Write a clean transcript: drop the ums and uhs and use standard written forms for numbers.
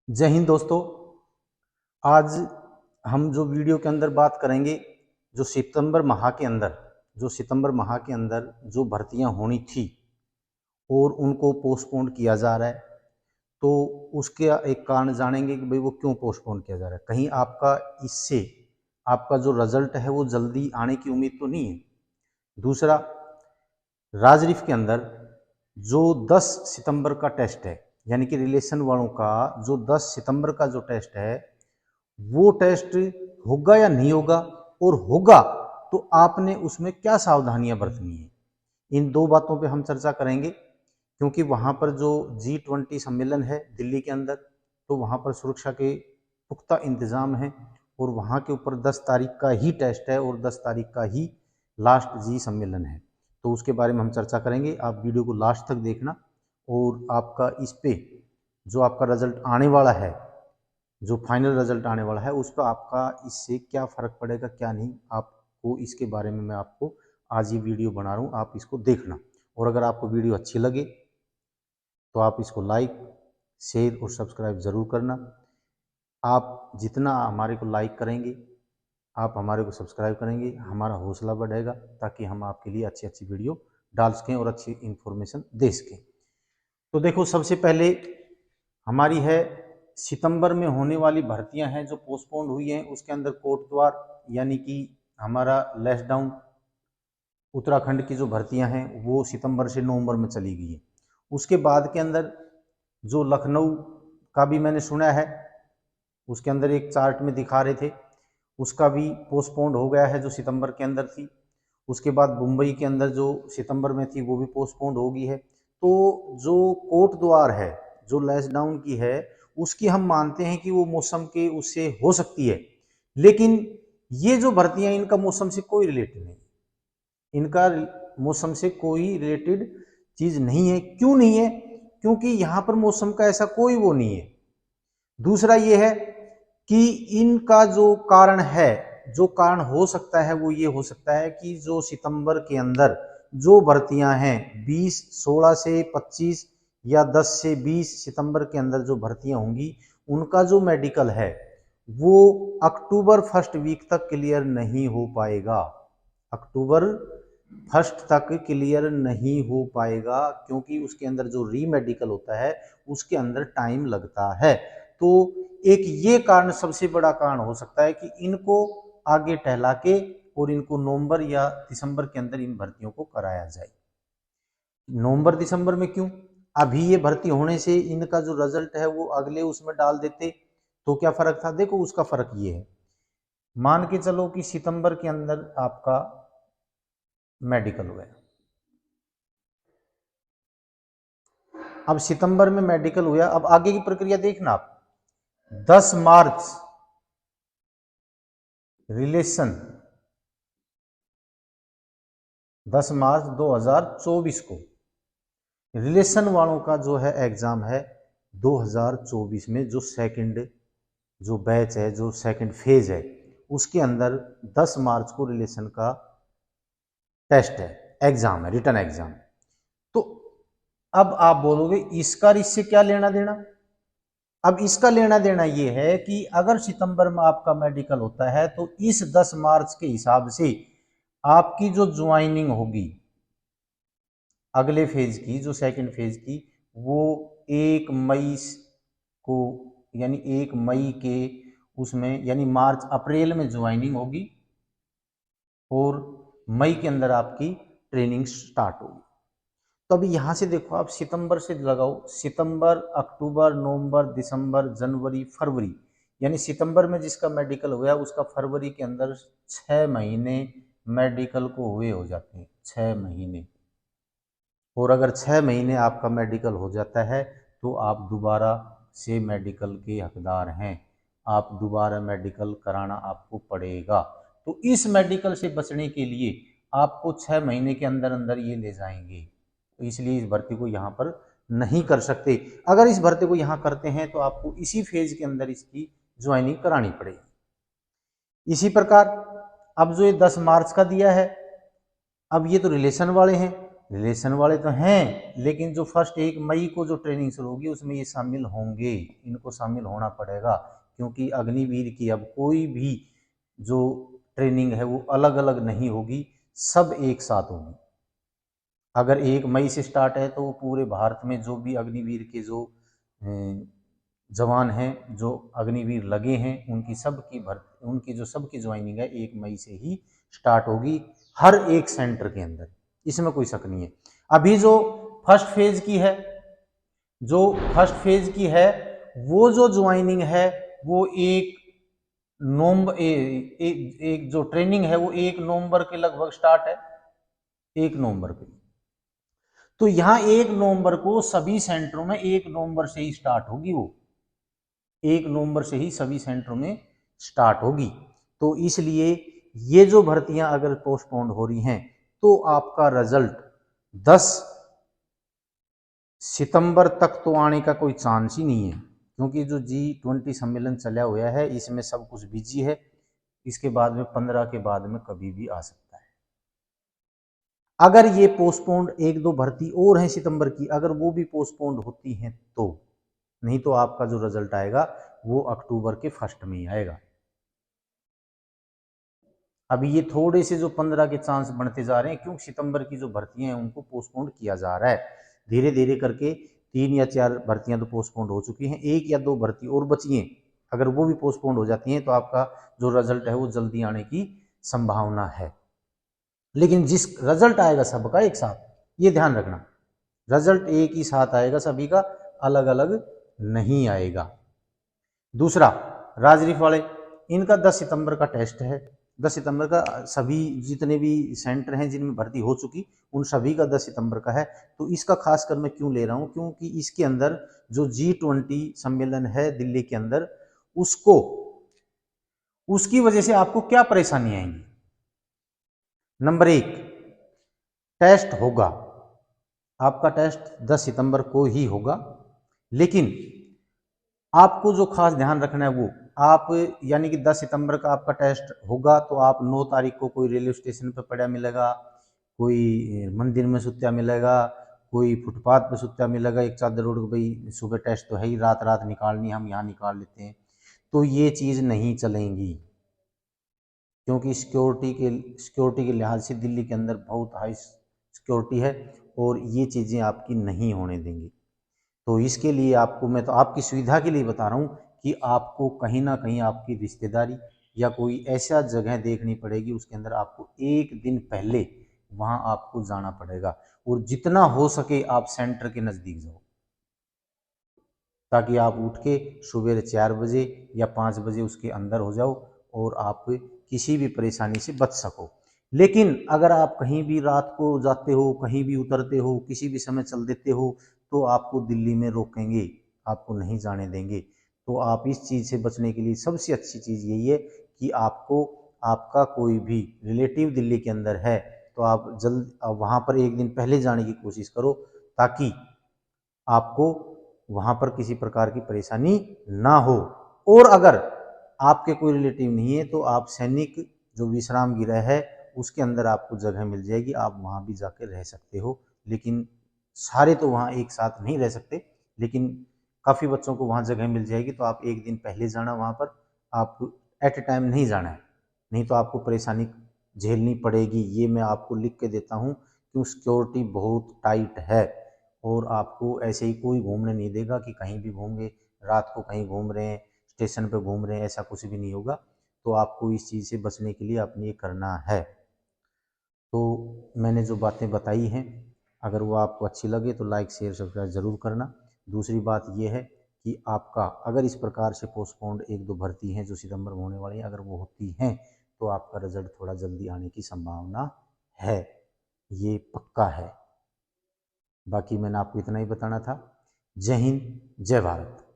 जय हिंद दोस्तों। आज हम जो वीडियो के अंदर बात करेंगे, जो सितंबर माह के अंदर जो भर्तियां होनी थी और उनको पोस्टपोन किया जा रहा है, तो उसके एक कारण जानेंगे कि भाई वो क्यों पोस्टपोन किया जा रहा है। कहीं इससे आपका जो रिजल्ट है वो जल्दी आने की उम्मीद तो नहीं है। दूसरा, राजरिफ के अंदर जो 10 सितंबर का टेस्ट है, यानी कि रिलेशन वालों का जो 10 सितंबर का जो टेस्ट है, वो टेस्ट होगा या नहीं होगा, और होगा तो आपने उसमें क्या सावधानियां बरतनी है। इन दो बातों पे हम चर्चा करेंगे, क्योंकि वहां पर जो G20 सम्मेलन है दिल्ली के अंदर, तो वहां पर सुरक्षा के पुख्ता इंतजाम है और वहां के ऊपर 10 तारीख का ही टेस्ट है और 10 तारीख का ही लास्ट जी सम्मेलन है। तो उसके बारे में हम चर्चा करेंगे। आप वीडियो को लास्ट तक देखना और आपका इस पे जो आपका रिजल्ट आने वाला है, जो फाइनल रिजल्ट आने वाला है, उस पर आपका इससे क्या फ़र्क पड़ेगा क्या नहीं, आपको इसके बारे में मैं आपको आज ये वीडियो बना रहा हूँ, आप इसको देखना। और अगर आपको वीडियो अच्छी लगे तो आप इसको लाइक, शेयर और सब्सक्राइब ज़रूर करना। आप जितना हमारे को लाइक करेंगे, आप हमारे को सब्सक्राइब करेंगे, हमारा हौसला बढ़ेगा, ताकि हम आपके लिए अच्छी अच्छी वीडियो डाल सकें और अच्छी इन्फॉर्मेशन दे सकें। तो देखो, सबसे पहले हमारी है सितंबर में होने वाली भर्तियां हैं जो पोस्टपोन्ड हुई हैं। उसके अंदर कोटद्वार यानी कि हमारा लेस डाउन उत्तराखंड की जो भर्तियां हैं वो सितंबर से नवंबर में चली गई हैं। उसके बाद के अंदर जो लखनऊ का भी मैंने सुना है, उसके अंदर एक चार्ट में दिखा रहे थे, उसका भी पोस्टपोन्ड हो गया है जो सितंबर के अंदर थी। उसके बाद मुंबई के अंदर जो सितंबर में थी वो भी पोस्टपोन्ड हो गई है। तो जो कोटद्वार है, जो लेस डाउन की है, उसकी हम मानते हैं कि वो मौसम के उससे हो सकती है, लेकिन ये जो भर्तियां इनका मौसम से कोई रिलेटेड नहीं, इनका मौसम से कोई रिलेटेड चीज नहीं है। क्यों नहीं है? क्योंकि यहां पर मौसम का ऐसा कोई वो नहीं है। दूसरा ये है कि इनका जो कारण है, जो कारण हो सकता है वो ये हो सकता है कि जो सितंबर के अंदर जो भर्तियां हैं 16 से 25 या 10 से 20 सितंबर के अंदर जो भर्तियां होंगी, उनका जो मेडिकल है वो अक्टूबर फर्स्ट वीक तक क्लियर नहीं हो पाएगा। अक्टूबर फर्स्ट तक क्लियर नहीं हो पाएगा, क्योंकि उसके अंदर जो री मेडिकल होता है उसके अंदर टाइम लगता है। तो एक ये कारण सबसे बड़ा कारण हो सकता है कि इनको आगे टहला के और इनको नवंबर या दिसंबर के अंदर इन भर्तियों को कराया जाए। नवंबर दिसंबर में क्यों? अभी ये भर्ती होने से इनका जो रिजल्ट है वो अगले उसमें डाल देते तो क्या फर्क था। देखो, उसका फर्क ये है, मान के चलो कि सितंबर के अंदर आपका मेडिकल हुआ। अब सितंबर में मेडिकल हुआ, अब आगे की प्रक्रिया देखना आप। 10 मार्च रिलेशन, 10 मार्च 2024 को रिलेशन वालों का जो है एग्जाम है 2024 में, जो सेकंड जो बैच है, जो सेकंड फेज है, उसके अंदर 10 मार्च को रिलेशन का टेस्ट है, एग्जाम है, रिटन एग्जाम। तो अब आप बोलोगे इसका इससे क्या लेना देना? अब इसका लेना देना यह है कि अगर सितंबर में आपका मेडिकल होता है तो इस 10 मार्च के हिसाब से आपकी जो ज्वाइनिंग होगी अगले फेज की, जो सेकंड फेज की, वो 1 मई को, यानी 1 मई के उसमें, यानी मार्च अप्रैल में ज्वाइनिंग होगी और मई के अंदर आपकी ट्रेनिंग स्टार्ट होगी। तो अभी यहां से देखो, आप सितंबर से लगाओ, सितंबर, अक्टूबर, नवंबर, दिसंबर, जनवरी, फरवरी, यानी सितंबर में जिसका मेडिकल हुआ उसका फरवरी के अंदर 6 महीने मेडिकल को हुए हो जाते हैं, 6 महीने। और अगर 6 महीने आपका मेडिकल हो जाता है तो आप दोबारा से मेडिकल के हकदार हैं, आप दोबारा मेडिकल कराना आपको पड़ेगा। तो इस मेडिकल से बचने के लिए आपको 6 महीने के अंदर अंदर ये ले जाएंगे, तो इसलिए इस भर्ती को यहाँ पर नहीं कर सकते। अगर इस भर्ती को यहाँ करते हैं तो आपको इसी फेज के अंदर इसकी ज्वाइनिंग करानी पड़ेगी। इसी प्रकार अब जो ये 10 मार्च का दिया है, अब ये तो रिलेशन वाले हैं, रिलेशन वाले तो हैं, लेकिन जो फर्स्ट 1 मई को जो ट्रेनिंग शुरू होगी उसमें ये शामिल होंगे, इनको शामिल होना पड़ेगा, क्योंकि अग्निवीर की अब कोई भी जो ट्रेनिंग है वो अलग अलग नहीं होगी, सब एक साथ होगी। अगर 1 मई से स्टार्ट है तो पूरे भारत में जो भी अग्निवीर के जो जवान हैं, जो अग्निवीर लगे हैं, उनकी जो सबकी ज्वाइनिंग है 1 मई से ही स्टार्ट होगी, हर एक सेंटर के अंदर, इसमें कोई शक नहीं है। अभी जो फर्स्ट फेज की है, वो जो ज्वाइनिंग है वो 1 नवंबर, एक जो ट्रेनिंग है वो 1 नवंबर के लगभग स्टार्ट है, 1 नवंबर पे। तो यहां 1 नवंबर को सभी सेंटरों में 1 नवंबर से ही स्टार्ट होगी, वो 1 नवंबर से ही सभी सेंटरों में स्टार्ट होगी। तो इसलिए ये जो भर्तियां अगर पोस्टपोन्ड हो रही हैं तो आपका रिजल्ट 10 सितंबर तक तो आने का कोई चांस ही नहीं है, क्योंकि जो G20 सम्मेलन चला हुआ है इसमें सब कुछ बिजी है, इसके बाद में 15 के बाद में कभी भी आ सकता है। अगर ये पोस्टपोन्ड 1-2 भर्ती और हैं सितंबर की, अगर वो भी पोस्टपोन्ड होती हैं तो, नहीं तो आपका जो रिजल्ट आएगा वो अक्टूबर के फर्स्ट में ही आएगा। अभी ये थोड़े से जो 15 के चांस बढ़ते जा रहे हैं, क्योंकि सितंबर की जो भर्तियां हैं उनको पोस्टपोन्ड किया जा रहा है धीरे धीरे करके। 3 या 4 भर्तियां तो पोस्टपोन्ड हो चुकी हैं, 1 या 2 भर्ती और बची हैं, अगर वो भी पोस्टपोन्ड हो जाती हैं तो आपका जो रिजल्ट है वो जल्दी आने की संभावना है। लेकिन जिस रिजल्ट आएगा सबका एक साथ, ये ध्यान रखना, रिजल्ट एक ही साथ आएगा सभी का, अलग अलग नहीं आएगा। दूसरा, राजरीफ वाले, इनका 10 सितंबर का टेस्ट है, 10 सितंबर का, सभी जितने भी सेंटर हैं जिनमें भर्ती हो चुकी उन सभी का 10 सितंबर का है। तो इसका खासकर मैं क्यों ले रहा हूं, क्योंकि इसके अंदर जो G20 सम्मेलन है दिल्ली के अंदर, उसकी वजह से आपको क्या परेशानी आएंगी। नंबर 1, टेस्ट होगा, आपका टेस्ट 10 सितंबर को ही होगा, लेकिन आपको जो खास ध्यान रखना है वो, आप यानी कि 10 सितंबर का आपका टेस्ट होगा तो आप 9 तारीख को कोई रेलवे स्टेशन पर पड़ा मिलेगा, कोई मंदिर में सुत्या मिलेगा, कोई फुटपाथ पे सुत्या मिलेगा, एक चादर ओढ़ के भाई सुबह टेस्ट तो है ही, रात रात निकालनी, हम यहाँ निकाल लेते हैं, तो ये चीज़ नहीं चलेंगी, क्योंकि सिक्योरिटी के लिहाज से दिल्ली के अंदर बहुत हाई सिक्योरिटी है और ये चीज़ें आपकी नहीं होने देंगी। तो इसके लिए आपको, मैं तो आपकी सुविधा के लिए बता रहा हूँ कि आपको कहीं ना कहीं आपकी रिश्तेदारी या कोई ऐसा जगह देखनी पड़ेगी, उसके अंदर आपको एक दिन पहले वहाँ आपको जाना पड़ेगा, और जितना हो सके आप सेंटर के नज़दीक जाओ, ताकि आप उठ के सुबह 4 बजे या 5 बजे उसके अंदर हो जाओ और आप किसी भी परेशानी से बच सको। लेकिन अगर आप कहीं भी रात को जाते हो, कहीं भी उतरते हो, किसी भी समय चल देते हो, तो आपको दिल्ली में रोकेंगे, आपको नहीं जाने देंगे। तो आप इस चीज़ से बचने के लिए सबसे अच्छी चीज़ यही है कि आपको, आपका कोई भी रिलेटिव दिल्ली के अंदर है तो आप वहाँ पर एक दिन पहले जाने की कोशिश करो, ताकि आपको वहाँ पर किसी प्रकार की परेशानी ना हो। और अगर आपके कोई रिलेटिव नहीं है तो आप सैनिक जो विश्राम गृह है उसके अंदर आपको जगह मिल जाएगी, आप वहाँ भी जाकर रह सकते हो। लेकिन सारे तो वहाँ एक साथ नहीं रह सकते, लेकिन काफ़ी बच्चों को वहाँ जगह मिल जाएगी, तो आप एक दिन पहले जाना वहाँ पर, आप एट ए टाइम नहीं जाना है, नहीं तो आपको परेशानी झेलनी पड़ेगी। ये मैं आपको लिख के देता हूँ, क्यों सिक्योरिटी बहुत टाइट है और आपको ऐसे ही कोई घूमने नहीं देगा कि कहीं भी घूमेंगे, रात को कहीं घूम रहे हैं, स्टेशन पे घूम रहे हैं, ऐसा कुछ भी नहीं होगा। तो आपको इस चीज़ से बचने के लिए अपने ये करना है। तो मैंने जो बातें बताई हैं, अगर वो आपको अच्छी लगे तो लाइक शेयर सब्सक्राइब ज़रूर करना। दूसरी बात ये है कि आपका अगर इस प्रकार से पोस्टपोन्ड 1-2 भर्ती हैं जो सितंबर में होने वाली हैं, अगर वो होती हैं तो आपका रिजल्ट थोड़ा जल्दी आने की संभावना है, ये पक्का है। बाकी मैंने आपको इतना ही बताना था। जय हिंद, जय भारत।